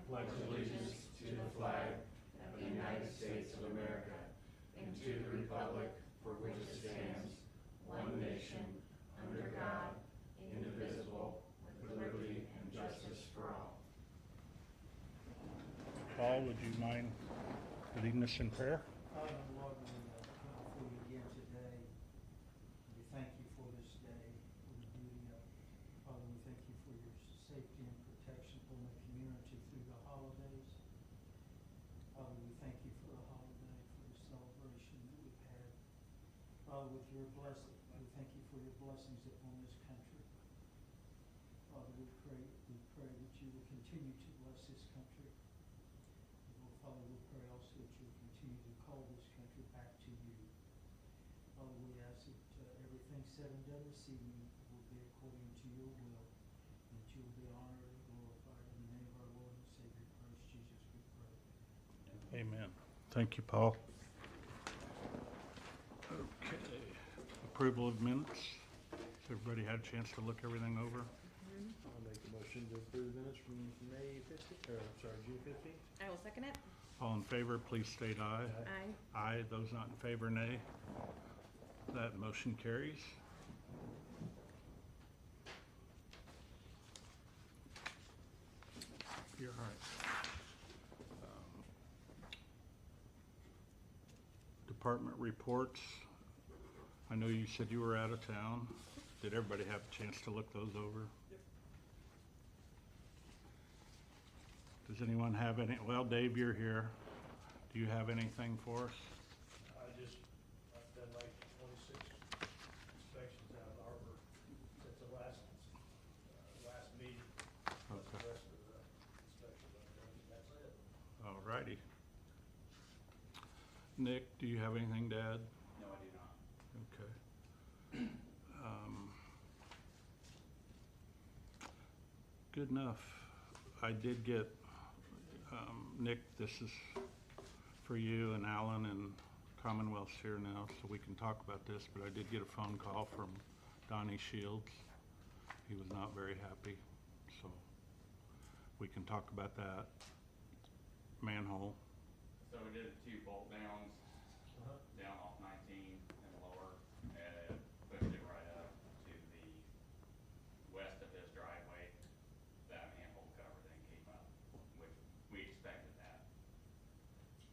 pledge allegiance to the flag of the United States of America and to the republic for which it stands, one nation, under God, indivisible, with liberty and justice for all. Paul, would you mind leading us in prayer? Father, Lord, we come before you again today. We thank you for this day, for the beauty of it. Father, we thank you for your safety and protection from the community through the holidays. Father, we thank you for the holiday, for the celebration that we've had. Father, with your blessing, we thank you for your blessings upon this country. Father, we pray that you will continue to bless this country. Father, we pray also that you will continue to call this country back to you. Father, we ask that everything said and done this evening will be according to your will, and that you will be honored and glorified. In the name of our Lord and Savior, Christ Jesus, we pray. Amen. Thank you, Paul. Okay. Approval of minutes. Has everybody had a chance to look everything over? I'll make a motion to approve the minutes from June 15th. I will second it. All in favor, please state aye. Aye. Aye. Those not in favor, nay. That motion carries. You're all right. Department reports. I know you said you were out of town. Did everybody have a chance to look those over? Yep. Does anyone have any? Well, Dave, you're here. Do you have anything for us? I've done like 26 inspections out of Arbor since the last meeting. That's Okay. the rest of the inspections I've done, and that's it. All righty. Nick, do you have anything to add? No, I do not. Okay. Good enough. I did get, Nick, this is for you and Alan, and Commonwealth's here now, so we can talk about this, but I did get a phone call from Donnie Shields. He was not very happy, so we can talk about that. Manhole. So we did 2 bolt downs, Uh-huh. down off 19 and lower, and pushed it right up to the west of his driveway. That manhole cover then came up, which we expected that.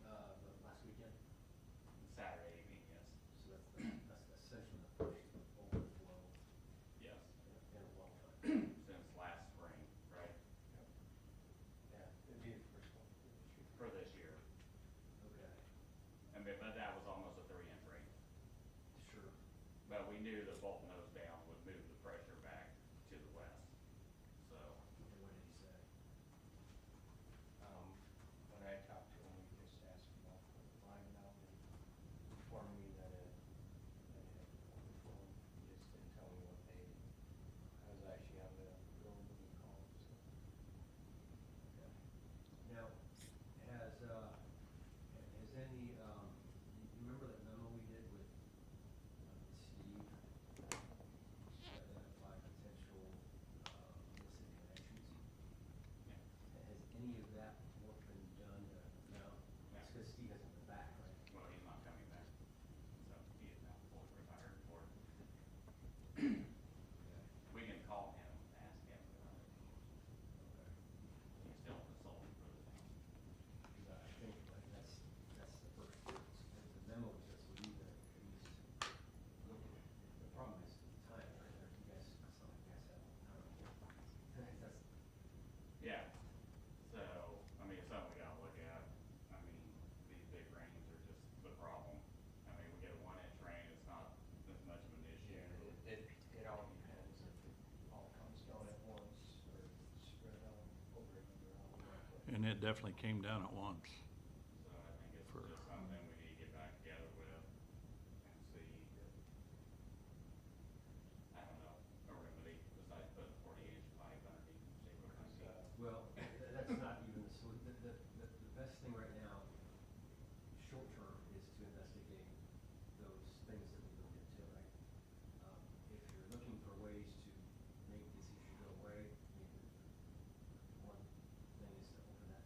The last weekend, Saturday evening, yes. so that's essentially the first overflow Yes, in a long time. since last spring, right, Yeah, it'd be the first one. for this year. Okay, But that was almost a 3-inch rain. sure. But we knew the bolt nose down would move the pressure back to the west, so. And what did he say? When I talked to him, he just asked about flying it out and informing me that it had overflown. He just didn't tell me what day. I was actually on the road when he called, so. Okay. Now, has any, you remember that memo we did with Steve? To identify potential, missing connections? Yeah. Has any of that work been done? No? No. It's because Steve hasn't been back, right? Well, he's not coming back, so he is now fully retired for it. Okay. We can call him, ask him, but Okay. he's still a consultant for the town. Because I think like that's the first, the memo was just leave it, he's looking, the problem is the time, right, or you guys, it's not like you guys have time. That's, Yeah, so, I mean, it's something we gotta look at. I mean, these big rains are just the problem. I mean, we get a 1-inch rain, it's not as much of an issue. It all depends if it all comes down at once or spread out over another hour. And it definitely came down at once. So I think it's For- just something we need to get back together with and see. I don't know, a remedy besides putting 40-inch pipe underneath and see what comes up. well, that's not even the solution, the best thing right now, short term, is to investigate those things that we looked into, right? If you're looking for ways to make this issue go away, I mean, one thing is to open that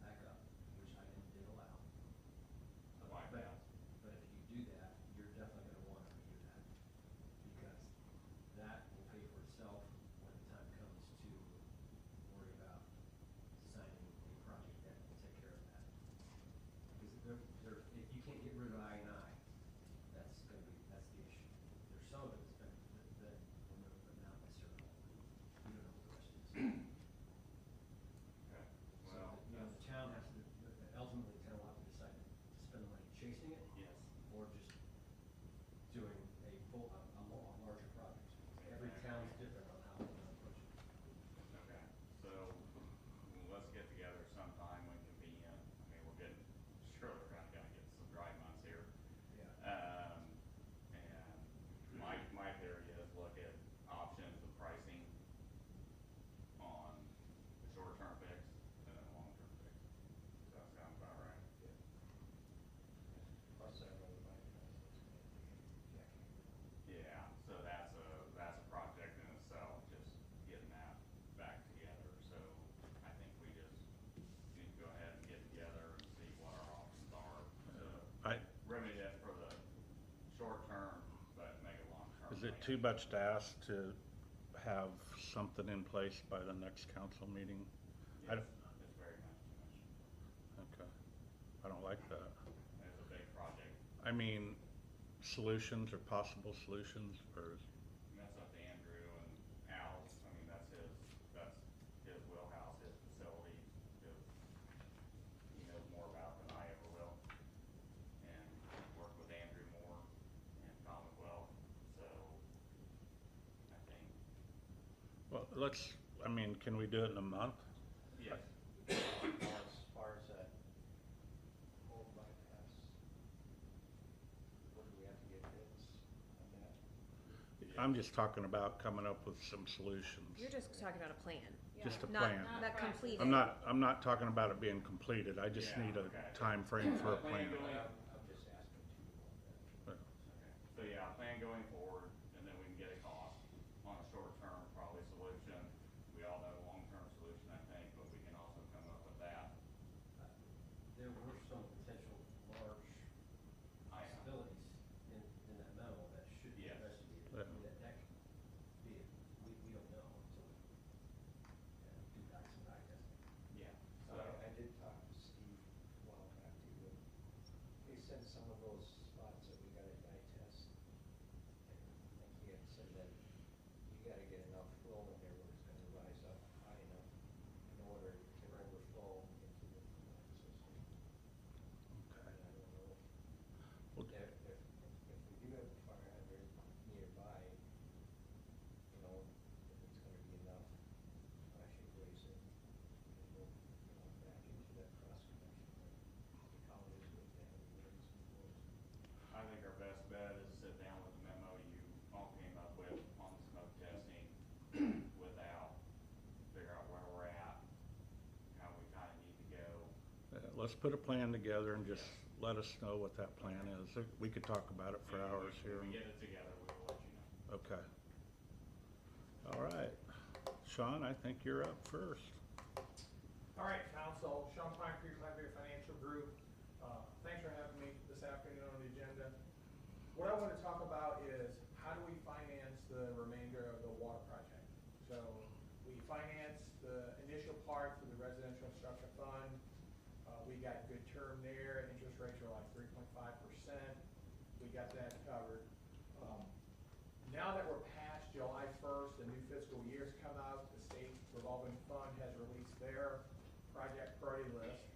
Is it too much to ask to have something in place by the next council meeting? I Yes, don't- it's very much too much. Okay, I don't like that. It's a big project. I mean, solutions or possible solutions, or, And that's up to Andrew and Al's, I mean, that's his wheelhouse, his facility, he knows more about than I ever will. And he's worked with Andrew more and Commonwealth, so I think, well, let's, I mean, can we do it in a month? yes, As far as that whole bypass, what do we have to get bids on that? I'm just talking about coming up with some solutions. You're just talking about a plan, Just a not, plan. not completed. I'm not talking about it being completed, I just Yeah, need a okay. time frame for a plan. I'm just asking too about that. okay. So yeah, plan going forward, and then we can get a cost on a short term, probably solution. We all know long-term solution, I think, but we can also come up with that. There were some potential large I, possibilities in that memo that should be Yes. investigated. Yeah. I mean, that could be, we don't know until we do dots and I guess. yeah, So so, I did talk to Steve a while back too, and he said some of those spots that we gotta die test. And like he had said that you gotta get enough flow in there where it's gonna rise up high enough in order to overflow into the line system. Okay. And I don't know Well, if we do have a fire hydrant nearby, you know, if it's gonna be enough, I should raise it and go, back into that cross connection like how it is with that, and raise and close. I think our best bet is sit down with the memo you all came up with on the smoke testing without, figure out where we're at, how we kinda need to go. Let's put a plan together and just let us know what that plan is. We could talk about it for And hours when here. we get it together, we will let you know. Okay. All right. Sean, I think you're up first. All right, council, Sean Pine Creek Library Financial Group. Thanks for having me this afternoon on the agenda. What I want to talk about is how do we finance the remainder of the water project? So we financed the initial part through the residential infrastructure fund. We got good term there, interest rates are like 3.5%. We got that covered. Now that we're past July 1st, the new fiscal year's come out, the state revolving fund has released their project priority list.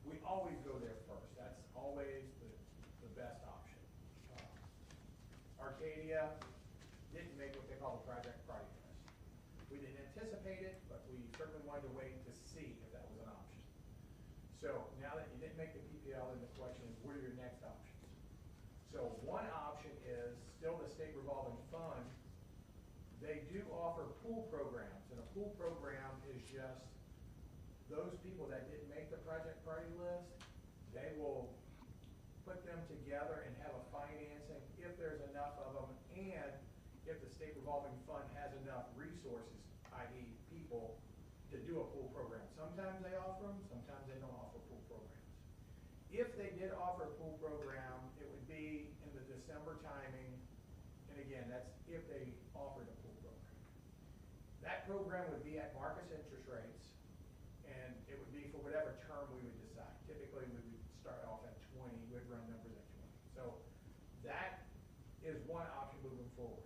We always go there first. That's always the best option. Arcadia didn't make what they call the project priority list. We didn't anticipate it, but we certainly wanted to wait to see if that was an option. So now that you didn't make the PPL, then the question is, what are your next options? So one option is still the state revolving fund. They do offer pool programs, and a pool program is just those people that didn't make the project priority list, they will put them together and have a financing if there's enough of them, and if the state revolving fund has enough resources, i.e. people, to do a pool program. Sometimes they offer them, sometimes they don't offer pool programs. If they did offer a pool program, it would be in the December timing, and again, that's if they offered a pool program. That program would be at market interest rates, and it would be for whatever term we would decide. Typically, we would start off at 20, we'd run numbers at 20. So that is one option moving forward.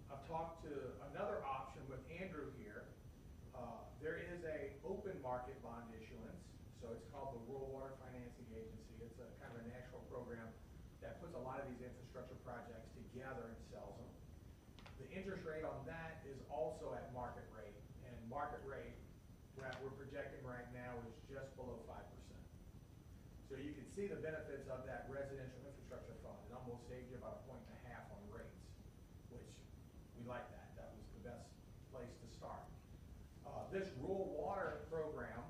I've talked to another option with Andrew here. There is a open market bond issuance, so it's called the Rural Water Financing Agency. It's a kind of a national program that puts a lot of these infrastructure projects together and sells them. The interest rate on that is also at market rate, and market rate that we're projecting right now is just below 5%. So you can see the benefits of that residential infrastructure fund. It almost saved you about 1.5 points on rates, which we like that. That was the best place to start. This rural water program,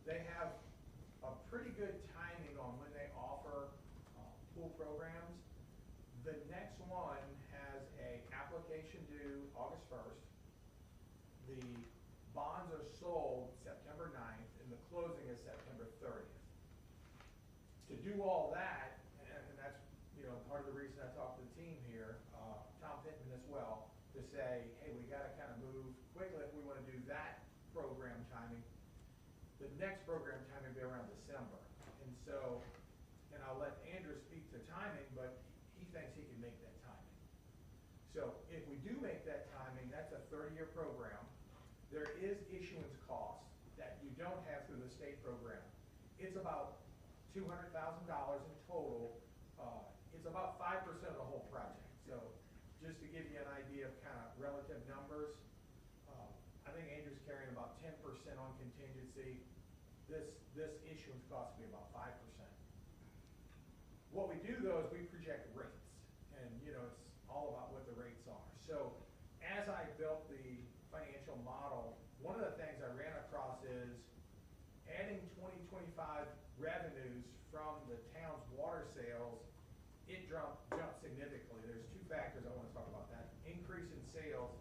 they have a pretty good timing on when they offer pool programs. The next one has a application due August 1st. The bonds are sold September 9th, and the closing is September 30th. To do all that, and that's part of the reason I talked to the team here, say, hey, we gotta kind of move quickly if we wanna do that program timing. The next program timing will be around December. And so, and I'll let Andrew speak to timing, but he thinks he can make that timing. So if we do make that timing, that's a 30-year program. There is issuance costs that you don't have through the state program. It's about $200,000 in total. It's about 5% of the whole project. So just to give you an idea of kind of relative numbers, I think Andrew's carrying about 10% on contingency. This issuance cost will be about 5%. What we do though is we project rates, and it's all about what the rates are. So as I built the financial model, one of the things I ran across is adding 2025 revenues from the town's water sales, it jumped significantly. There's two factors I want to talk about that. Increase in sales.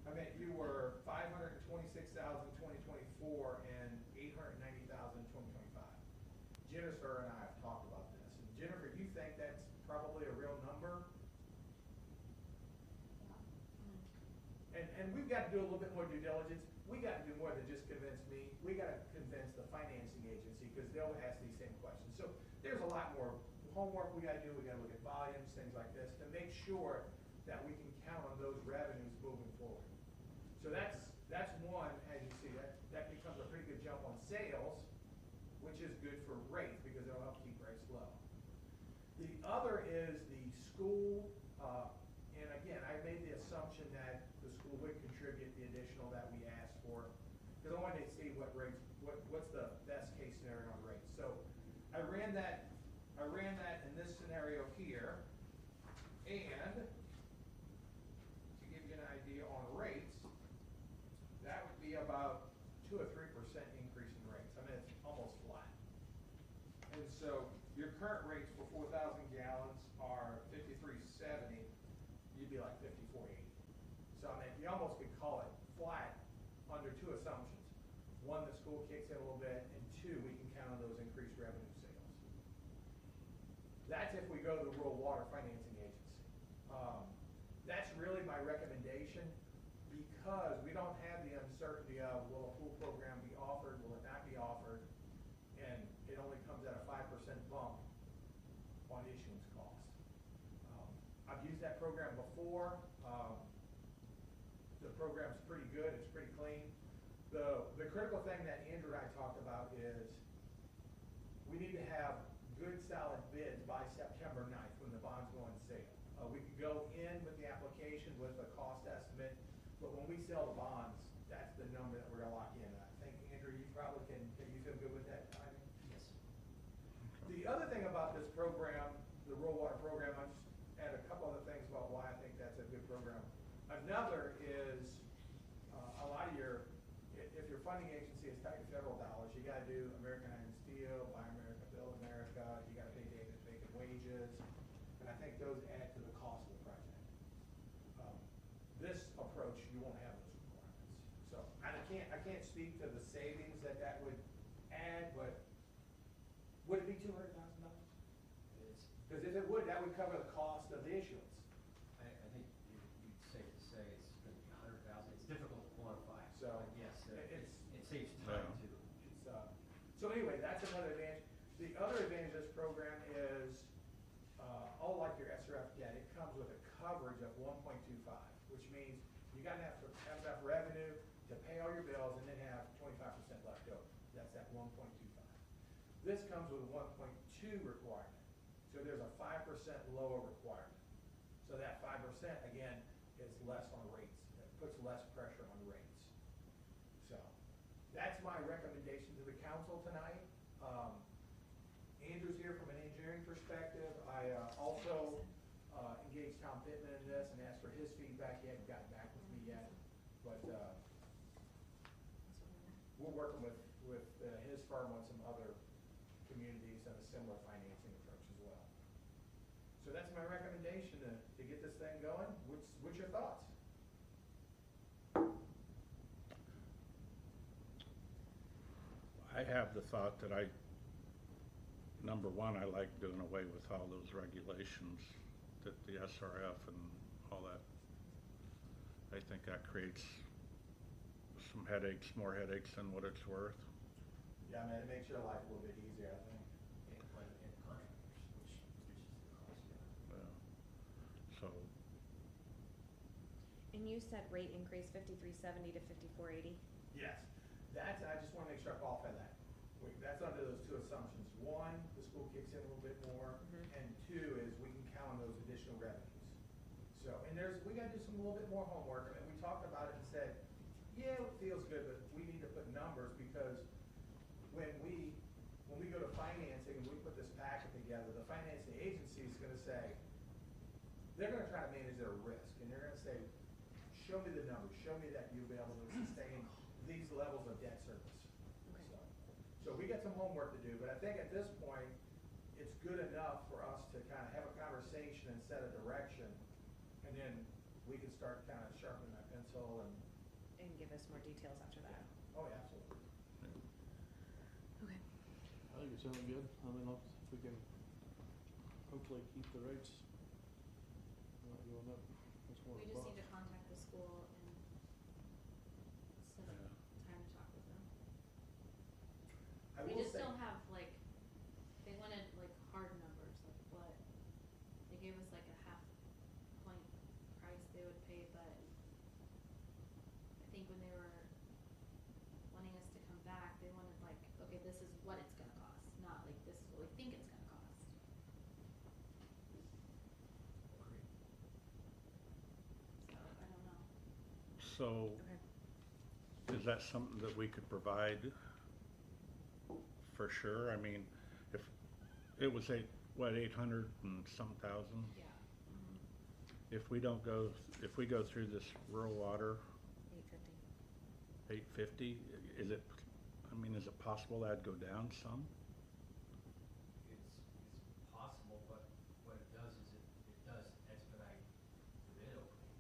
I mean, you were 526,000 2024 and 890,000 2025. Jennifer and I have talked about this. And Jennifer, you think that's probably a real number? And we've got to do a little bit more due diligence. We got to do more than just convince me. We got to convince the financing agency because they'll ask these same questions. So there's a lot more homework we got to do. We got to look at volumes, things like this, to make sure that we can count on those revenues moving forward. So that's one, as you see, that becomes a pretty good jump on sales, which is good for rates because it'll help keep rates low. The other is the school, and again, I made the assumption that the school would contribute the additional that we asked for, because I wanted to see what rates, what's the best case scenario on rates. So I ran that in this scenario here, and to give you an idea on rates, that would be about 2 or 3% increase in rates. I mean, it's almost flat. And so your current rates for 4,000 gallons are 53.70. You'd be like 54.80. So I mean, you almost could call it flat under two assumptions. One, the school kicks in a little bit, and two, we can count on those increased revenue sales. That's if we go to the rural water financing agency. That's really my recommendation because we don't have the uncertainty of will a pool program be offered, will it not be offered, and it only comes at a 5% bump on issuance costs. I've used that program before. The program's pretty good, it's pretty clean. The critical thing that Andrew and I talked about is we need to have good solid bids by September 9th when the bonds go on sale. We could go in with the application with a cost estimate, but when we sell the bonds, that's the number that we're gonna lock in. I think, Andrew, you probably can you feel good with that timing? Yes. The other thing about this program, the rural water program, I just add a couple other things about why I think that's a good program. Another is a lot of if your funding agency is tied to federal dollars, you gotta do American Iron Steel, Buy America, Build America, you gotta pay David Bacon wages, and I think those add to the cost of the project. This approach, you won't have those requirements. So I can't speak to the savings that would add, but would it be $200,000? Because if it would, that would cover the cost of the issuance. I think you'd safe to say it's going to be 100,000. It's difficult to quantify. So, but yes, it saves Yeah. time too. It's, so anyway, that's another advantage. The other advantage of this program is, all like your SRF debt, it comes with a coverage of 1.25, which means you gotta have enough revenue to pay all your bills and then have 25% left over. That's that 1.25. This comes with a 1.2 requirement. So there's a 5% lower requirement. So that 5%, again, is less on rates. It puts less pressure on rates. So that's my recommendation to the council tonight. Andrew's here from an engineering perspective. I also engaged Tom Pittman in this and asked for his feedback. He hasn't gotten back with me yet. But we're working with his firm on some other communities and a similar financing approach as well. So that's my recommendation to get this thing going. What's your thoughts? I have the thought that number one, I like doing away with all those regulations that the SRF and all that. I think that creates some headaches, more headaches than what it's worth. Yeah, I mean, it makes your life a little bit easier, I think. And contractors, which reduces the cost, yeah. So, And you said rate increase 5370 to 5480? Yes, that's, I just wanna make sure I qualify that. That's under those two assumptions. One, the school kicks in a little bit more, Mhm. and two is we can count on those additional revenues. So, and we gotta do some, a little bit more homework, I mean, we talked about it and said, yeah, it feels good, but we need to put numbers, because when we go to financing and we put this packet together, the financing agency is gonna say, they're gonna try to manage their risk, and they're gonna say, show me the numbers, show me that you'll be able to sustain these levels of debt service. Okay. So we got some homework to do, but I think at this point, it's good enough for us to kind of have a conversation and set a direction, and then we can start kind of sharpening that pencil and, And give us more details after that. oh, yeah, absolutely. Okay. I think it sounds good. I mean, if we can hopefully keep the rates not going up, that's more We of a just plus. need to contact the school and set up time to talk with them. I We will just say- don't have like, they wanted like hard numbers, like what, they gave us like a half point price they would pay, but I think when they were wanting us to come back, they wanted like, okay, this is what it's gonna cost, not like this is what we think it's gonna cost. Agreed. So, I don't know. so Okay. is that something that we could provide for sure? I mean, if it was 800 and some thousand? Yeah. If we don't go, if we go through this rural water, 850. 850, is it, I mean, is it possible that'd go down some? It's possible, but what it does is it does expedite the bid opening.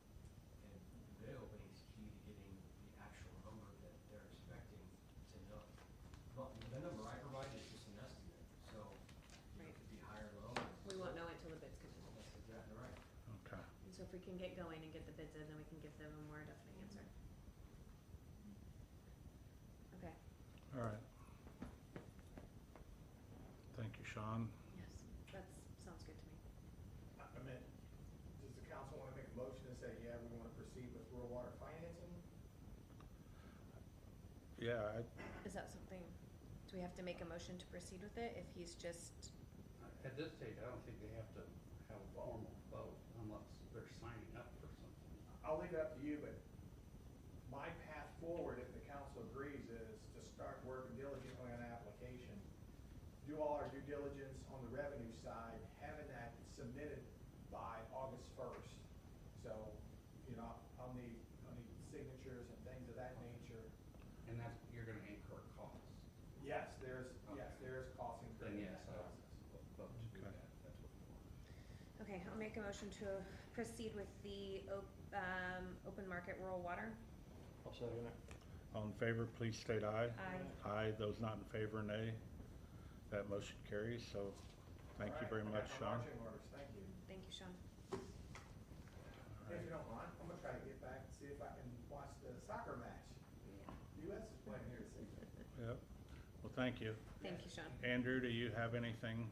And the bid opening is key to getting the actual number that they're expecting to know. But the number I provided is just an estimate, so Right. it could be higher or lower. We won't know it till the bids come in. That's exactly right. Okay. And so if we can get going and get the bids in, then we can give them a more definite answer. Okay, All right. Thank you, Sean. yes, sounds good to me. I mean, does the council want to make a motion and say, yeah, we want to proceed with rural water financing? Yeah, Is that something, do we have to make a motion to proceed with it if he's just, At this stage, I don't think they have to have a formal vote unless they're signing up for something. I'll leave it up to you, but my path forward, if the council agrees, is to start working diligently on an application, do all our due diligence on the revenue side, having that submitted by August 1st. So, you know, I'll need signatures and things of that nature. And that's, you're gonna incur costs. Yes, there is cost incurred Then in yes, that I'll process. vote to do Okay. that, that's what we want. okay, I'll make a motion to proceed with the open market rural water. I'll second it. all in favor, please state aye. Aye. Aye, those not in favor, nay. That motion carries, so thank you All very right, much, I got Sean. my marching orders, thank you. Thank you, Sean. If you don't mind, I'm gonna try to get back and see if I can watch the soccer match. US is playing here this evening. Yep, well, thank you. Thank you, Sean. Andrew, do you have anything?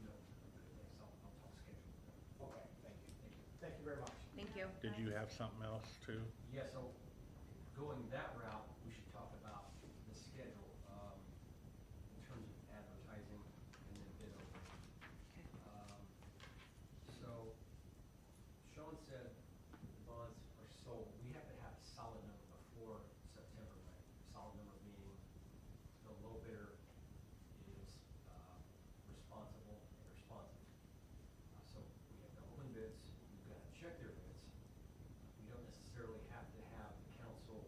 No, thanks, I'll talk schedule. Okay, thank you. Thank you very much. Thank you. Did you have something else too? Yeah, so going that route, we should talk about the schedule, in terms of advertising and then bid opening. Okay. So Sean said the bonds are sold. We have to have a solid number before September, right? Solid number meaning the low bidder is, responsible and responsive. So we have to open bids, we've got to check their bids. We don't necessarily have to have the council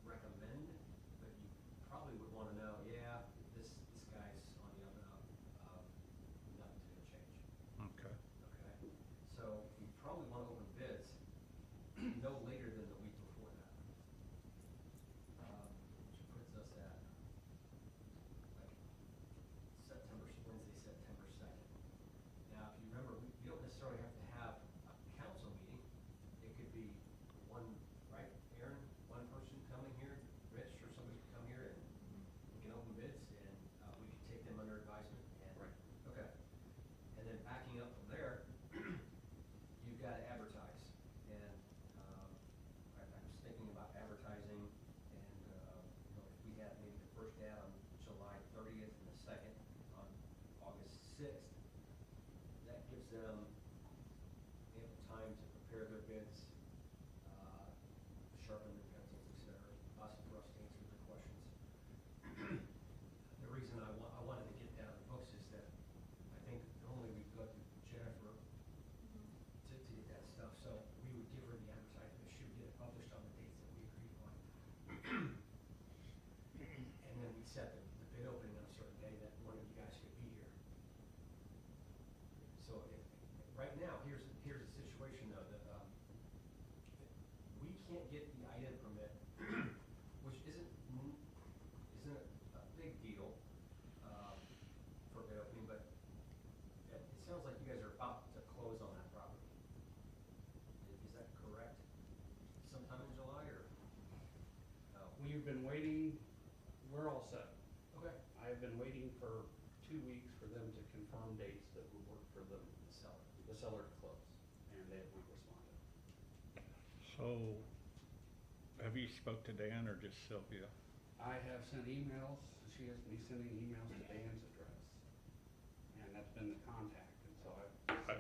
recommend, but you probably would wanna know, yeah, this guy's on the up and up, nothing's gonna change. Okay. Okay, so we probably wanna open bids them ample time to prepare their bids, sharpen their pencils, et cetera, possible for us to answer their questions. The reason I wanted to get that on the books is that I think normally we go to Jennifer to get that stuff, so we would give her the advertisement, she would get it published on the dates that we agreed upon. And then we'd set the bid opening on a certain day that one of you guys could be here. So right now, here's the situation though, that, we can't get the item permit, which isn't a big deal, for bid opening, but it sounds like you guys are about to close on that property. Is that correct? Sometime in July or? No? We've been waiting, we're all set. Okay. I've been waiting for 2 weeks for them to confirm dates that would work for them, the seller to close, and they have not responded. So, have you spoke to Dan or just Sylvia? I have sent emails, she has me sending emails to Dan's address, and that's been the contact, and so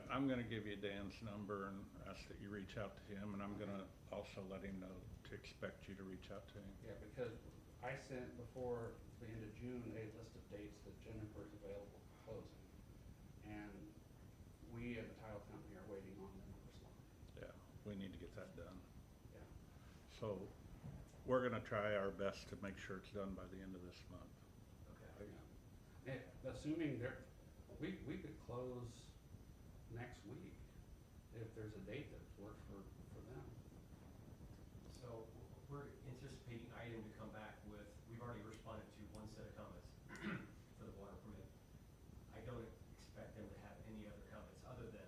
I'm gonna give you Dan's number and ask that you reach out to him, and I'm gonna also let him know to expect you to reach out to him. yeah, because I sent before the end of June a list of dates that Jennifer's available for closing, and we at the title company are waiting on them to respond. Yeah, we need to get that done. Yeah. So, we're gonna try our best to make sure it's done by the end of this month. Okay. And assuming we could close next week if there's a date that works for them. So we're anticipating item to come back with, we've already responded to one set of comments for the water permit. I don't expect them to have any other comments other than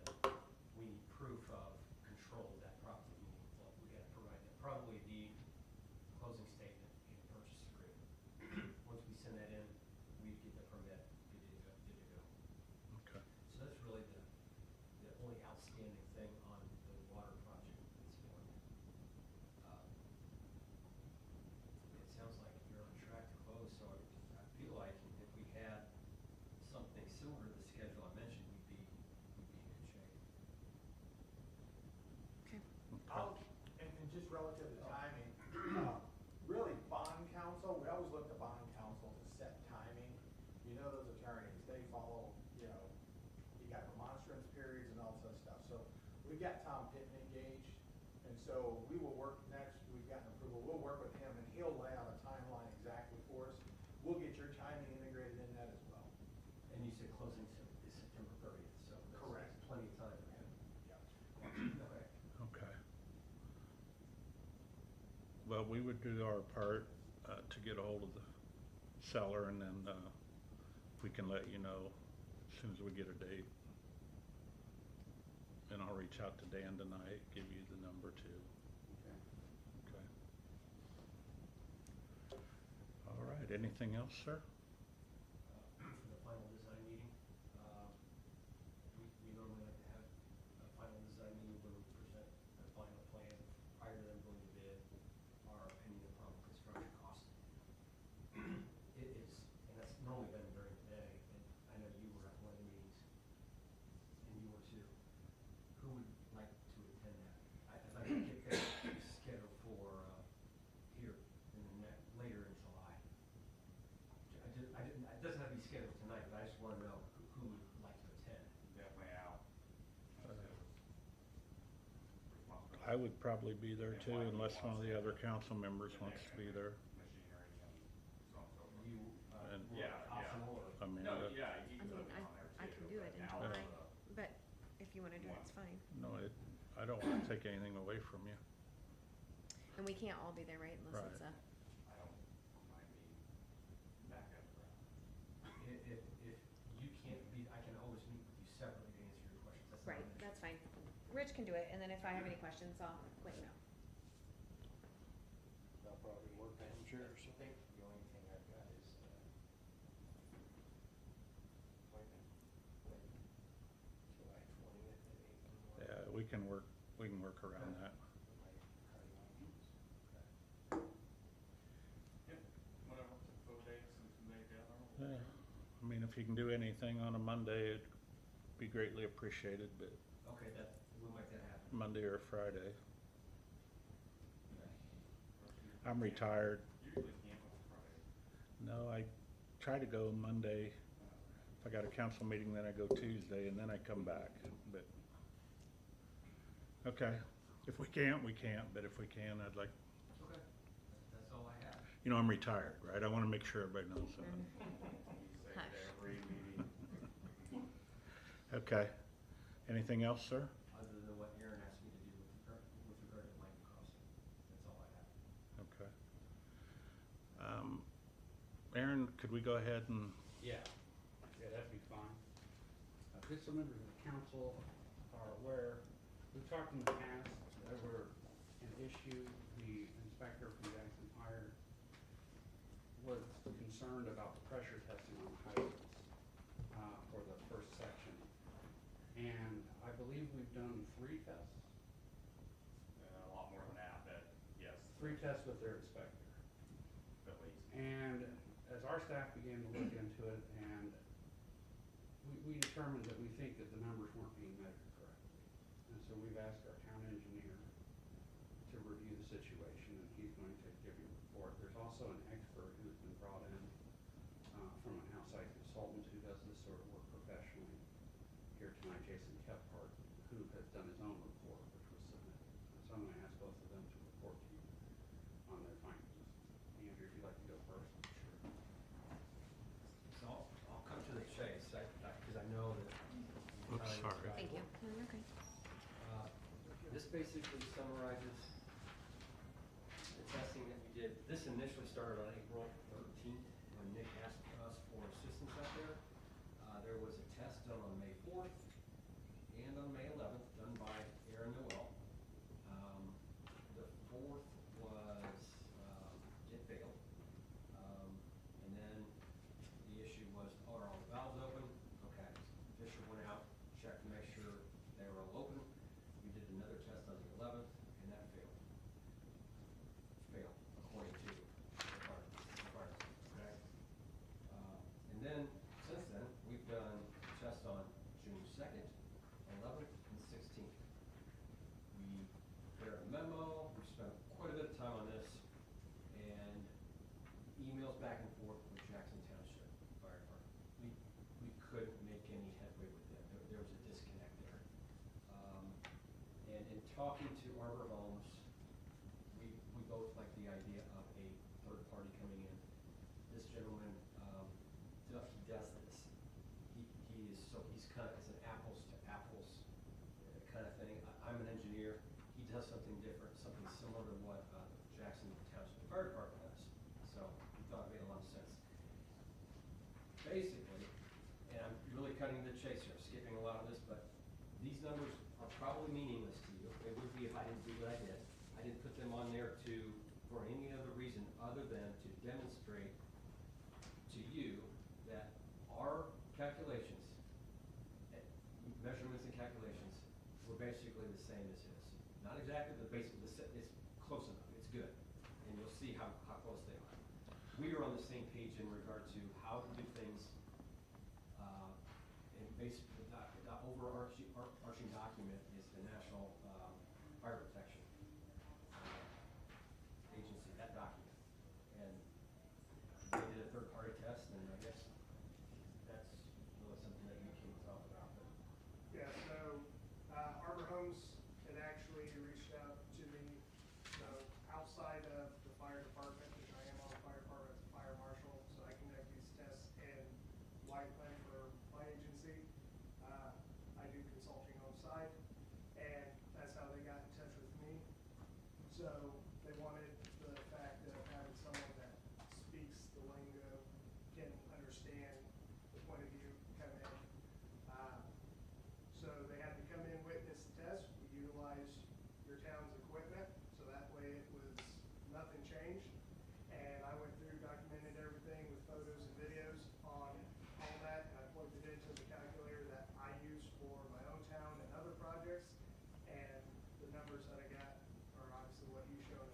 we need proof of control of that property. Well, we gotta provide that, probably the closing statement and purchase agreement. Once we send that in, we get the permit, good to go. Okay. So that's really the only outstanding thing on the water project at this point. It sounds like you're on track to close, so I feel like if we had something similar to the schedule I mentioned, we'd be in good shape. Okay. And just relative to timing, really bond counsel, we always look to bond counsel to set timing. You know those attorneys, they follow, you got remonstrance periods and all this other stuff. So we've got Tom Pitton engaged, and so we will work next, we've gotten approval, we'll work with him and he'll lay out a timeline exactly for us. We'll get your timing integrated in that as well. And you said closing is September 30th, so Correct. that's plenty of time for him. Yeah. Okay. Okay. Well, we would do our part, to get a hold of the seller, and then, we can let you know as soon as we get a date. And I'll reach out to Dan tonight, give you the number too. Okay. Okay. All right, anything else, sir? For the final design meeting, we normally like to have a final design meeting where we present the final plan prior to them going to bid, our opinion upon construction costs. It is, and that's normally done during the day, and I know you were at one of the meetings, and you were too. Who would like to attend that? I'd like to get that scheduled for, here in the later in July. It doesn't have to be scheduled tonight, but I just wanna know who would like to attend. Definitely out. I would probably be there too, unless one of the other council members wants to be there. Machinery and so on and so forth. You, And- were optional or? I mean, No, yeah, you I can mean, put it on there I too, can do it but in now, July, but if you wanna do it, it's fine. no, I don't wanna take anything away from you. And we can't all be there, right, unless it's Right. I don't mind being back up around. If you can't be, I can always meet with you separately to answer your questions. That's not right, an issue. that's fine. Rich can do it, and then if I have any questions, I'll let you know. That'll probably work, I'm sure, I so. think the only thing I've got is, appointment, like, July 20th at 8 in the morning. Yeah, we can work around that. with my cardiologist. Yep, whatever, both dates and some days together. Yeah, I mean, if you can do anything on a Monday, be greatly appreciated, but Okay, we'll make that happen. Monday or Friday. Okay. I'm retired. Usually camp on Friday. No, I try to go Monday. If I got a council meeting, then I go Tuesday, and then I come back, but, okay. If we can't, we can't, but if we can, I'd like, Okay, that's all I have. you know, I'm retired, right? I wanna make sure everybody knows that. You say it every meeting. Okay. Anything else, sir? Other than what Aaron asked me to do with regard to Mike Crossing. That's all I have. Okay. Aaron, could we go ahead and, Yeah, that'd be fine. Just so members of the council are aware, we've talked in the past, there were an issue, the inspector from Jackson Fire was concerned about the pressure testing on the hydrants, for the first section. And I believe we've done 3 tests, A lot more than that, but yes, 3 tests with their inspector. at least. And as our staff began to look into it, and we determined that we think that the numbers weren't being measured correctly. And so we've asked our town engineer to review the situation, and he's going to give you a report. There's also an expert who's been brought in from an outside consultant who does this sort of work professionally here tonight, Jason Kephart, who has done his own report, which was submitted. So I'm gonna ask both of them to report to you on their findings. Andrew, if you'd like to go first. Sure. So I'll cut to the chase, because I know that. Oops, sorry. Thank you. Okay. This basically summarizes the testing that we did. This initially started on April 13th, when Nick asked us for assistance out there. There was a test done on May 4th and on May 11th, done by Aaron Noel. The 4th was, it failed. And then the issue was, are all the valves open? Okay, Fisher went out, checked to make sure they were all open. We did another test on the 11th, and that failed. Failed, according to the requirements, okay? And then, since then, we've done tests on June 2nd, 11th, and 16th. We prepared a memo, we spent quite a bit of time on this, and emails back and forth with Jackson Township Fire Department. We couldn't make any headway with them. There was a disconnect there. And in talking to Arbor Homes, we both like the idea of a third party coming in. This gentleman, he does this. He's kind of, it's an apples to apples kind of thing. I'm an engineer. He does something different, something similar to what Jackson Township Fire Department does. So we thought it made a lot of sense. Basically, and I'm really cutting to the chase here, skipping a lot of this, but these numbers are probably meaningless to you. They would be if I didn't do what I did. I didn't put them on there for any other reason other than to demonstrate to you that our calculations, measurements and calculations, were basically the same as his. Not exactly, but basically it's close enough. It's good. And you'll see how close they are. We are on the same page in regard to how to do things, and basically the overarching document is the National Fire Protection Agency, that document. And they did a third-party test, and I guess that's really something that you can talk about. But Yeah, so Arbor Homes had actually reached out to me, so outside of the fire department, which I am on the fire department as a fire marshal, so I conduct these tests in Whiteland for my agency. I do consulting on site, and that's how they got in touch with me. So they wanted the fact of having someone that speaks the lingo, can understand the point of view, come in. So they had to come in, witness the test. We utilized your town's equipment, so that way it was, nothing changed. And I went through, documented everything with photos and videos on all that, and I plugged it into the calculator that I use for my own town and other projects. And the numbers that I got are obviously what you showed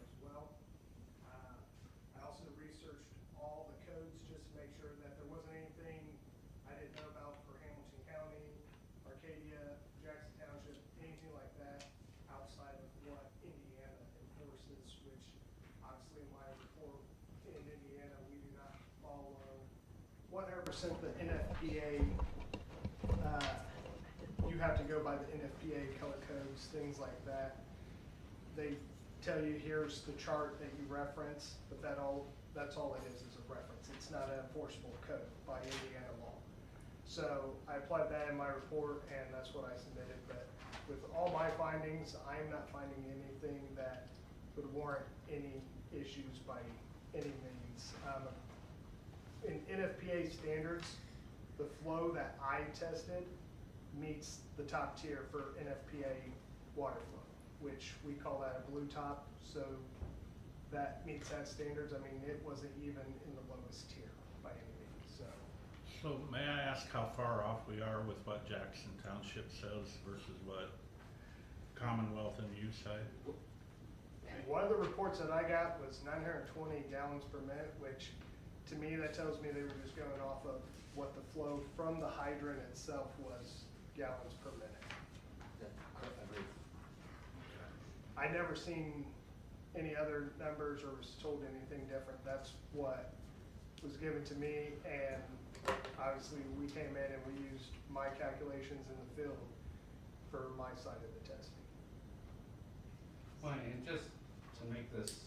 100% the NFPA, you have to go by the NFPA color codes, things like that. They tell you, here's the chart that you reference, but that's all it is a reference. It's not an enforceable code by Indiana law. So I applied that in my report, and that's what I submitted. But with all my findings, I'm not finding anything that would warrant any issues by any means. In NFPA standards, the flow that I tested meets the top tier for NFPA water flow, which we call that a blue top. So that meets that standards. I mean, it wasn't even in the lowest tier by any means. So may I ask how far off we are with what Jackson Township says versus what Commonwealth and you say? One of the reports that I got was 920 gallons per minute, which to me that tells me they were just going off of what the flow from the hydrant itself was, gallons per minute. I never seen any other numbers or was told anything different. That's what was given to me, and obviously we came in and we used my calculations in the field for my side of the testing. Well, and just to make this,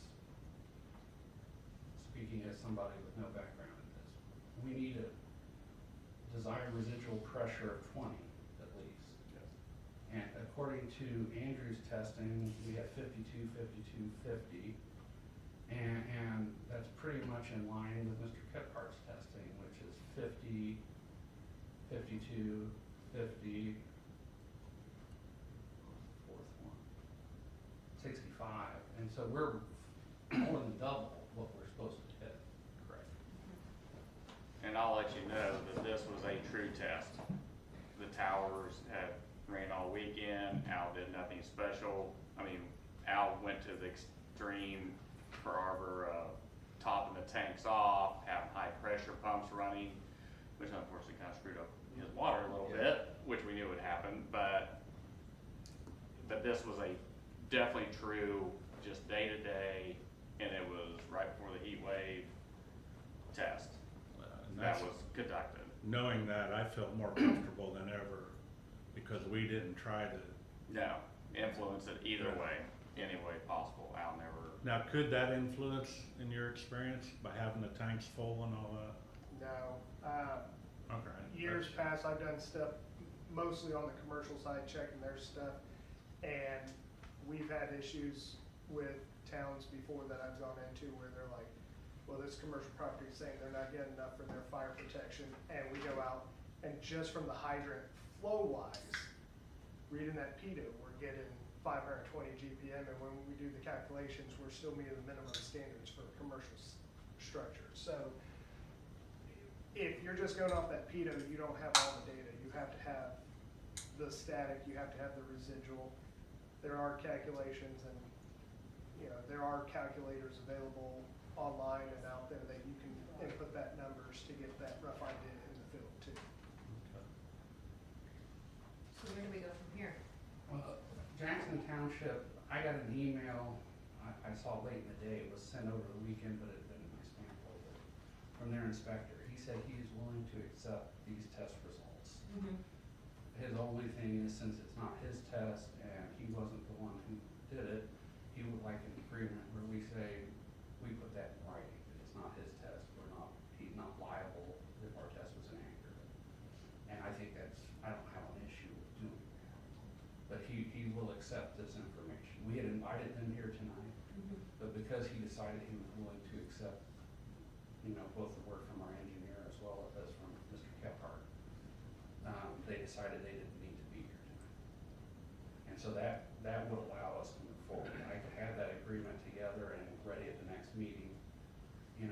speaking as somebody with no background in this, we need a desired residual pressure of 20 at least. Yes. And according to Andrew's testing, we have 52, 52, 50. And that's pretty much in line with Mr. Kephart's testing, which is 50, 52, 50, fourth one, 65. And so we're more than double what we're supposed to hit. Correct. And I'll let you know that this was a true test. The towers had ran all weekend. Al did nothing special. I mean, Al went to the extreme for Arbor, topping the tanks off, having high pressure pumps running, which unfortunately kind of screwed up his water a little bit, which we knew would happen. But this was a definitely true, just day to day, and it was right before the heat wave test And that that's- was conducted. Knowing that, I felt more comfortable than ever because we didn't try to. No, influence it either way, any way possible. Al never. Now, could that influence in your experience by having the tanks full and all that? No. Okay. Years past, I've done stuff mostly on the commercial side, checking their stuff, and we've had issues with towns before that I've gone into where they're like, well, this commercial property is saying they're not getting enough for their fire protection, and we go out and just from the hydrant flow-wise, reading that PETA, we're getting 520 GPM, and when we do the calculations, we're still meeting the minimum standards for commercial structure. So if you're just going off that PETA, you don't have all the data. You have to have the static, you have to have the residual. There are calculations, and there are calculators available online and out there that you can input that numbers to get that rough idea in the field too. So where do we go from here? Well, Jackson Township, I got an email, I saw late in the day, it was sent over the weekend, but it had been in my spam folder, from their inspector. He said he's willing to accept these test results. His only thing is, since it's not his test and he wasn't the one who did it, he would like an agreement where we say, we put that in writing, that it's not his test, he's not liable if our test was inaccurate. And I think I don't have an issue with doing that. But he will accept this information. We had invited him here tonight, but because he decided he was willing to accept, both the work from our engineer as well as from Mr. Kephart, they decided they didn't need to be here tonight. And so that would allow us to move forward. I could have that agreement together and ready at the next meeting. He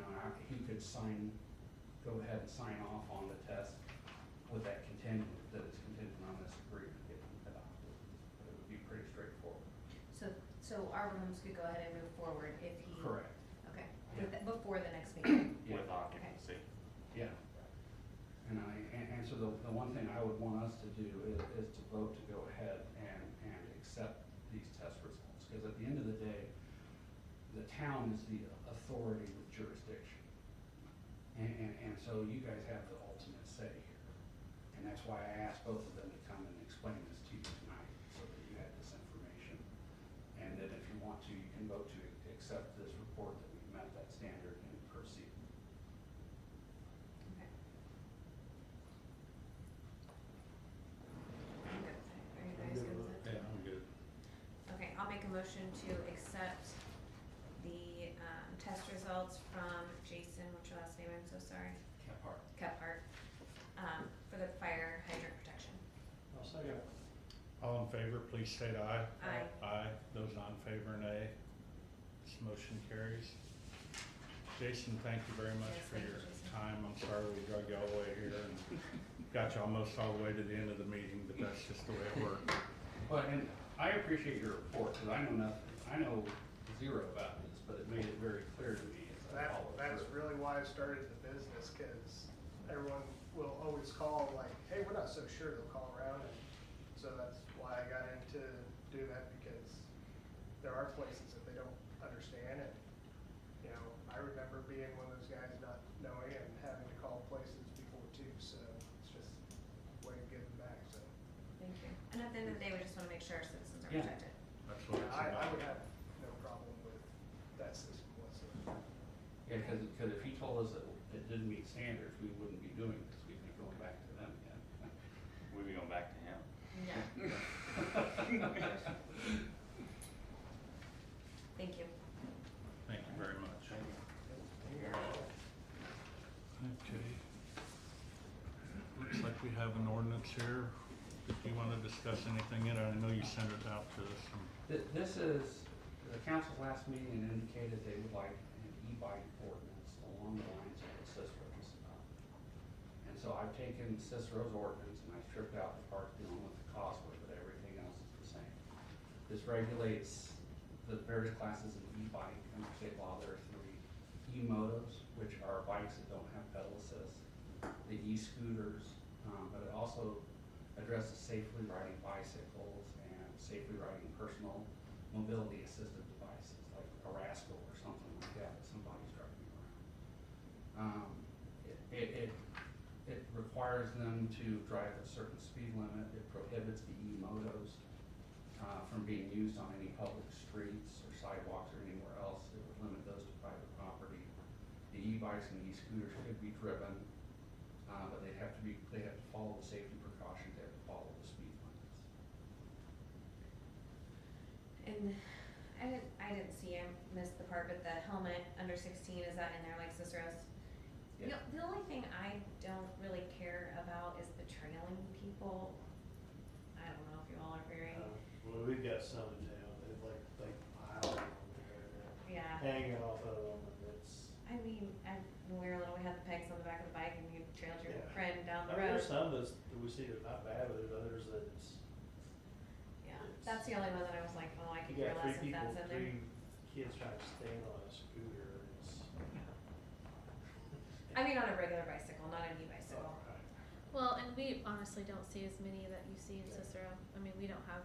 could go ahead and sign off on the test with that that it's contingent on this agreement getting adopted. But it would be pretty straightforward. So Arbor Homes could go ahead and move forward if he. Correct. Okay, before the next meeting. Yeah. With occupancy. Yeah. And so the one thing I would want us to do is to vote to go ahead and accept these test results. Because at the end of the day, the town is the authority with jurisdiction. And so you guys have the ultimate say here. And that's why I asked both of them to come and explain this to you tonight, so that you had this information. And then if you want to, you can vote to accept this report that we've met that standard and proceed. Okay. I'm good with it. Are you guys good with it? Yeah, I'm good. Okay, I'll make a motion to accept the, test results from Jason, what's your last name, I'm so sorry, Kephart, for the fire hydrant protection. I'll second it. All in favor, please state aye. Aye. Aye. Those not in favor, nay. This motion carries. Jason, thank you very much Yes, for thank you, your Jason. time. I'm sorry we drug you all the way here and got you almost all the way to the end of the meeting, but that's just the way it works. But, and I appreciate your report, because I know nothing, I know zero about this, but it made it very clear to me as I followed That's through. really why I started the business, cause everyone will always call like, hey, we're not so sure, they'll call around, and so that's why I got into do that, because there are places that they don't understand, and, you know, I remember being one of those guys not knowing and having to call places before too, so it's just a way of giving back, so. Thank you. And at the end of the day, we just wanna make sure our citizens are Yeah. protected. That's what it's I about. would have no problem with that system whatsoever. Yeah, because if he told us that it didn't meet standards, we wouldn't be doing this, we'd be going back to them again. We'll be going back to him. Yeah. Thank you. Thank you very much. Okay. Looks like we have an ordinance here. If you want to discuss anything in it, I know you sent it out to us. This is, the council's last meeting indicated they would like an e-bike ordinance along the lines of what Cicero just adopted. And so I've taken Cicero's ordinance and I stripped out the part dealing with the causeway, but everything else is the same. This regulates the various classes of e-bike. Under state law, there are 3 e-motos, which are bikes that don't have pedal assist, the e-scooters, but it also addresses safely riding bicycles and safely riding personal mobility assistive devices, like a rascal or something like that somebody's driving around. It requires them to drive at a certain speed limit. It prohibits the e-motos from being used on any public streets or sidewalks or anywhere else. It would limit those to private property. The e-bikes and the e-scooters could be driven, but they have to follow the safety precautions. They have to follow the speed limits. And I didn't see, I missed the part, but the helmet under 16, is that in there like Cicero's? Yeah. The only thing I don't really care about is the trailing people. I don't know if you all are very, Well, we've got some in town, they pile on there, yeah. hanging off of them, and it's. I mean, when we were little, we had the pegs on the back of the bike and you trailed your Yeah. friend down the I mean, road. there's some that we see that are not bad, but there's others that it's, Yeah, it's- that's the only one that I was like, oh, I could you care got less 3 if people, that's in there. 3 kids trying to stand on a scooter, and it's. I mean, on a regular bicycle, not an e-bicycle. Oh, right. Well, and we honestly don't see as many that you see in Cicero. I mean, we don't have,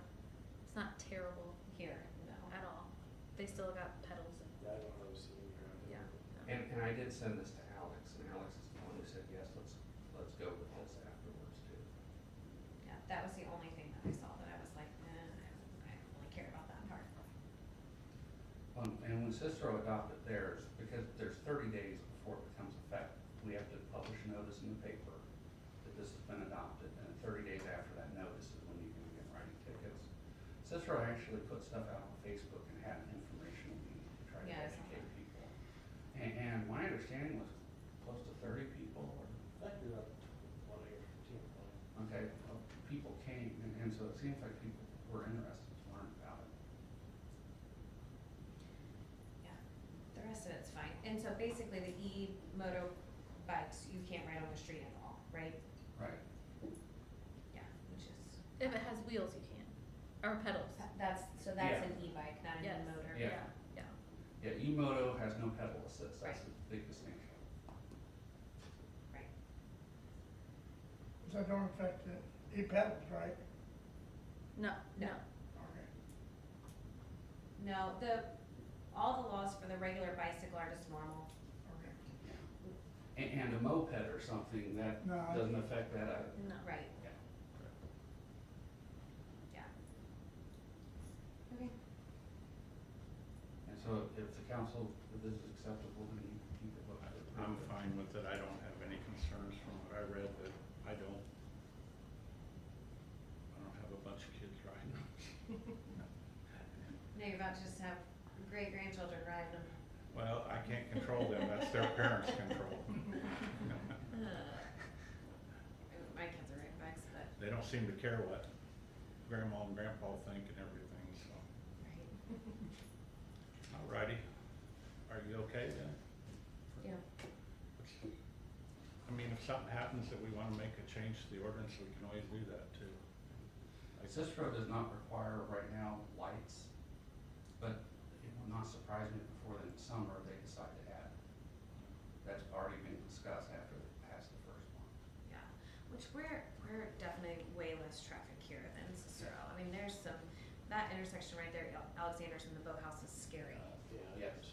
it's not terrible Here, no. at all. They still got pedals and, I don't know, see them around here. yeah. And I did send this to Alex, and Alex is the one who said, yes, let's go with this afterwards too. Yeah, that was the only thing that I saw that I was like, I don't really care about that part. And when Cicero adopted theirs, because there's 30 days before it becomes effective, we have to publish a notice in the paper that this has been adopted, and 30 days after that notice is when you can begin writing tickets. Cicero actually put stuff out on Facebook and had an informational meeting to try to Yeah, I saw educate people. And my understanding was close to 30 people, or, I think you're up 20 or 15, okay, people came, and so it seems like people were interested to learn about it. Yeah, the rest of it's fine. And so basically the e-moto bikes, you can't ride on the street at all, right? Right. Yeah, which is, If it has wheels, you can, or pedals. that's Yeah. an e-bike, not an Yes. e-motor. Yeah. Yeah. Yeah, e-moto has no pedal assist, that's Right. the big distinction. Right. So that don't affect the e-pedals, right? No, no. Okay. No, all the laws for the regular bicycle are just normal. Okay. And a moped or something, that No, I- doesn't affect that either. No, right, Yeah. yeah. Okay, And so if the council, if this is acceptable, then you keep it. I'm fine with it. I don't have any concerns from what I read, but I don't have a bunch of kids riding them. now you're about to just have great grandchildren riding them. Well, I can't control them. That's their parents' control. My kids are riding bikes, but. They don't seem to care what grandma and grandpa think and everything, so. Right. Alrighty. Are you okay then? Yeah. I mean, if something happens that we wanna make a change to the ordinance, we can always do that too. Cicero does not require right now lights, but it will not surprise me if before the summer they decide to add. That's already been discussed after they passed the first one. Yeah, which we're definitely way less traffic here than Cicero. I mean, there's some, that intersection right there, Alexander's and the boathouse is scary. Yeah. Yes.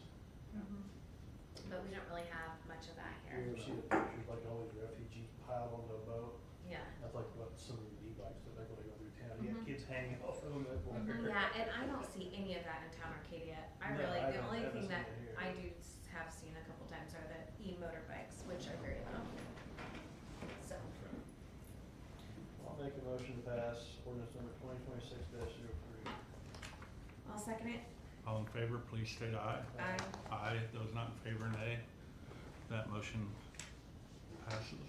But we don't really have much of that You here. ever see the pictures, like all these refugees piled onto a boat? Yeah. That's like what some of the e-bikes that like when they go through town, you Mhm. have kids hanging off of them at one. Yeah, and I don't see any of that in town Arcadia. No, I The only haven't thing seen that it here. I do have seen a couple times are the e-motorbikes, which are very loud. So, I'll make a motion to pass ordinance number 2026-03. I'll second it. All in favor, please state aye. Aye. Aye. Those not in favor, nay. That motion passes.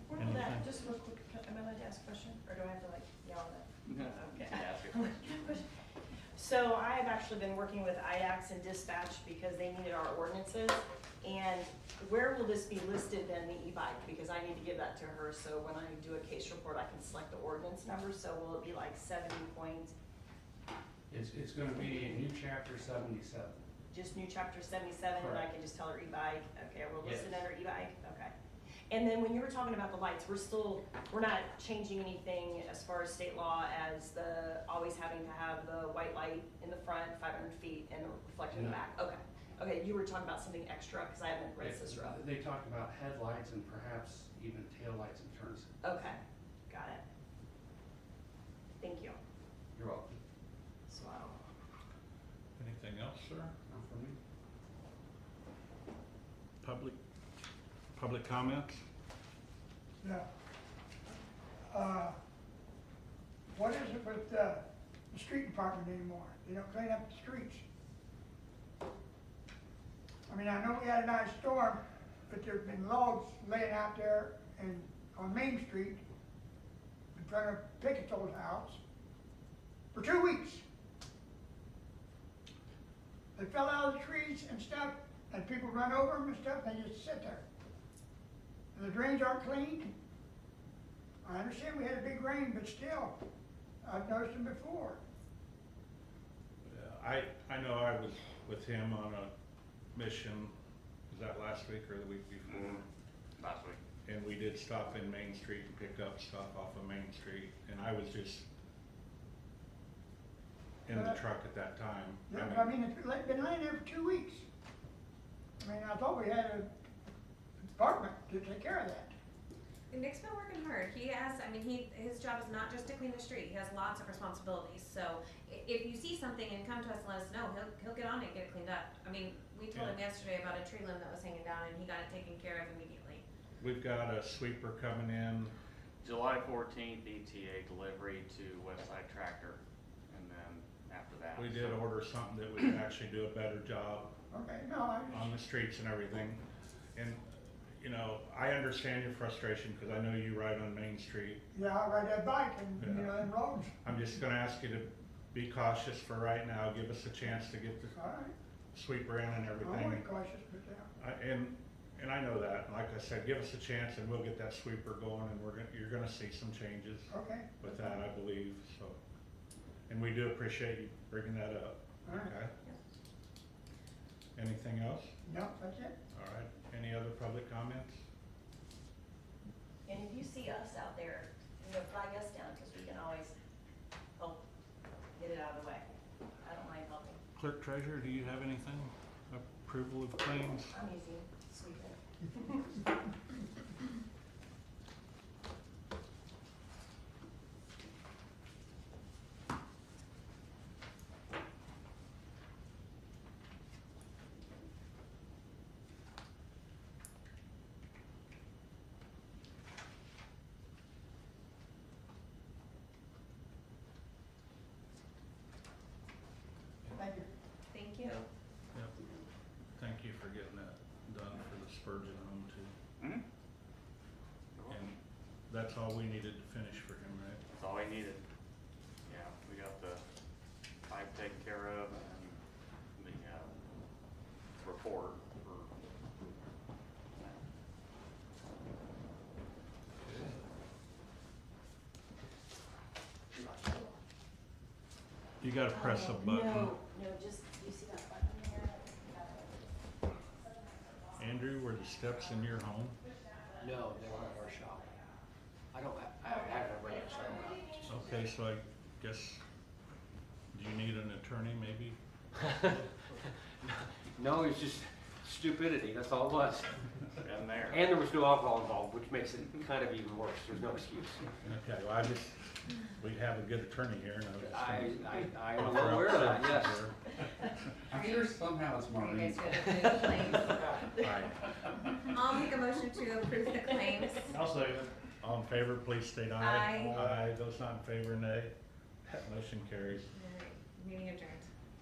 Where will that, Anything? just real quick, am I allowed to ask a question, or do I have to like yell at it? Okay. Ask it. So I've actually been working with IAX and Dispatch because they needed our ordinances. And where will this be listed then, the e-bike? Because I need to give that to her, so when I do a case report, I can select the ordinance number. So will it be like 70 point, It's gonna be new chapter 77. just new chapter 77, and I Correct. can just tell her e-bike? Okay, we'll list it Yes. under e-bike, okay. And then when you were talking about the lights, we're not changing anything as far as state law as the, always having to have the white light in the front, 500 feet, and the reflector in the No. back? Okay, okay, you were talking about something extra, because I haven't read this rough. They talked about headlights and perhaps even taillights and turn signals. Okay, got it. Thank you. You're welcome. So, Anything else, sir? Not for me. Public comments? Yeah. What is it with, the street department anymore? They don't clean up the streets. I mean, I know we had a nice storm, but there's been logs laying out there and on Main Street in front of Picketto's house for 2 weeks. They fell out of the trees and stuff, and people run over them and stuff, and they just sit there. And the drains aren't cleaned. I understand we had a big rain, but still, I've noticed them before. Yeah, I know I was with him on a mission, was that last week or the week before? Last week. And we did stop in Main Street and pick up stuff off of Main Street, and I was just in the truck at that time. Yeah, but I mean, it's been laying there for 2 weeks. I mean, I thought we had a department to take care of that. And Nick's been working hard. He has, I mean, his job is not just to clean the street. He has lots of responsibilities. So if you see something and come to us and let us know, he'll get on it and get it cleaned up. I mean, we told him yesterday about a tree limb that was hanging down and he got it taken care of immediately. We've got a sweeper coming in. July 14th, ETA delivery to Westside Tractor, and then after that. We did order something that would actually do a better job Okay, no, I on the streets and everything. And, you know, I understand your frustration, because I know you ride on Main Street. yeah, I ride that bike and, you Yeah. know, them roads. I'm just gonna ask you to be cautious for right now, give us a chance to get the All right, sweeper in and I everything. want to be cautious, but yeah. And I know that, and like I said, give us a chance and we'll get that sweeper going, and you're gonna see some changes Okay, with that, I believe, so. And we do appreciate you bringing that up, all right. okay? Anything else? No, that's it. All right, any other public comments? And if you see us out there, you know, flag us down, because we can always help get it out of the way. I don't mind helping. Clerk Treasurer, do you have anything? approval of claims. I'm easy, sweet. Thank you. Thank you. Yep. Thank you for getting that done for the Spurgeon home too. Mhm. And that's all we needed to finish for him, right? That's all I needed. Yeah, we got the pipe taken care of and the, report for. You gotta press a button. No, just, you see that button here? Andrew, were the steps in your home? No, they were at our shop. I don't, I have a regular shop. Okay, so I guess, do you need an attorney maybe? No, it's just stupidity, that's all it was. Been there. And there was no alcohol involved, which makes it kind of even worse, there's no excuse. Okay, well, we have a good attorney here and I am well aware of that, yes. I'm sure somehow it's Are you Maureen. guys good with the claims? Alright, I'll make a motion to approve the claims. I'll say that. all in favor, please state aye. Aye. Aye, those not in favor, nay. That motion carries. All right, meeting adjourned.